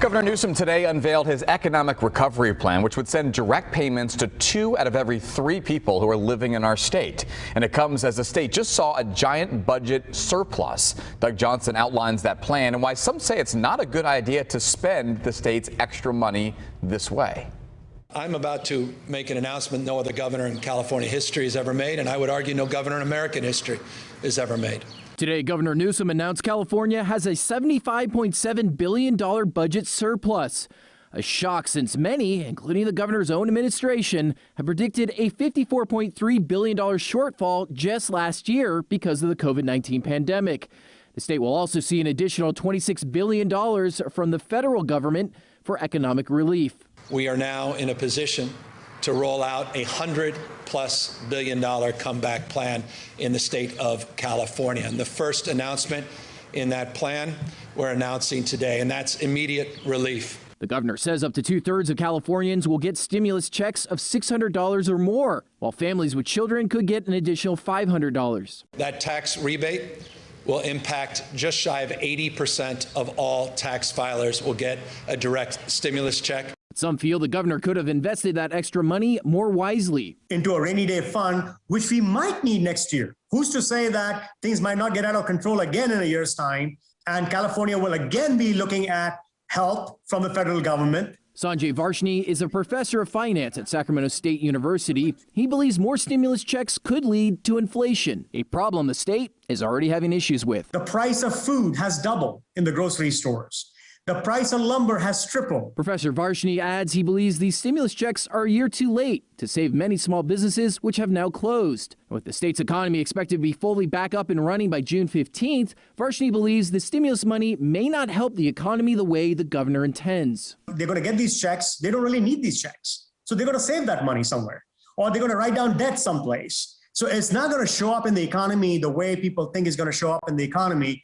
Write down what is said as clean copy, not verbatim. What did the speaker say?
Governor Newsom today unveiled his economic recovery plan, which would send direct payments to 2 out of every 3 people who are living in our state. And it comes as the state just saw a giant budget surplus. Doug Johnson outlines that plan and why some say it's not a good idea to spend the state's extra money this way. I'm about to make an announcement no other governor in California history has ever made, and I would argue no governor in American history has ever made. Today, Governor Newsom announced California has a $75.7 billion budget surplus. A shock since many, including the governor's own administration, have predicted a $54.3 billion shortfall just last year because of the COVID-19 pandemic. The state will also see an additional $26 billion from the federal government for economic relief. We are now in a position to roll out a $100+ billion comeback plan in the state of California. And the first announcement in that plan we're announcing today, and that's immediate relief. The governor says up to 2/3 of Californians will get stimulus checks of $600 or more, while families with children could get an additional $500. That tax rebate will impact just shy of 80% of all tax filers will get a direct stimulus check. Some feel the governor could have invested that extra money more wisely into a rainy day fund, which we might need next year. Who's to say that things might not get out of control again in a year's time, and California will again be looking at help from the federal government? Sanjay Varshney is a professor of finance at Sacramento State University. He believes more stimulus checks could lead to inflation, a problem the state is already having issues with. The price of food has doubled in the grocery stores. The price of lumber has tripled. Professor Varshney adds he believes these stimulus checks are a year too late to save many small businesses which have now closed. With the state's economy expected to be fully back up and running by June 15th, Varshney believes the stimulus money may not help the economy the way the governor intends. They're going to get these checks. They don't really need these checks. So they're going to save that money somewhere, or they're going to write down debt someplace. So it's not going to show up in the economy the way people think it's going to show up in the economy.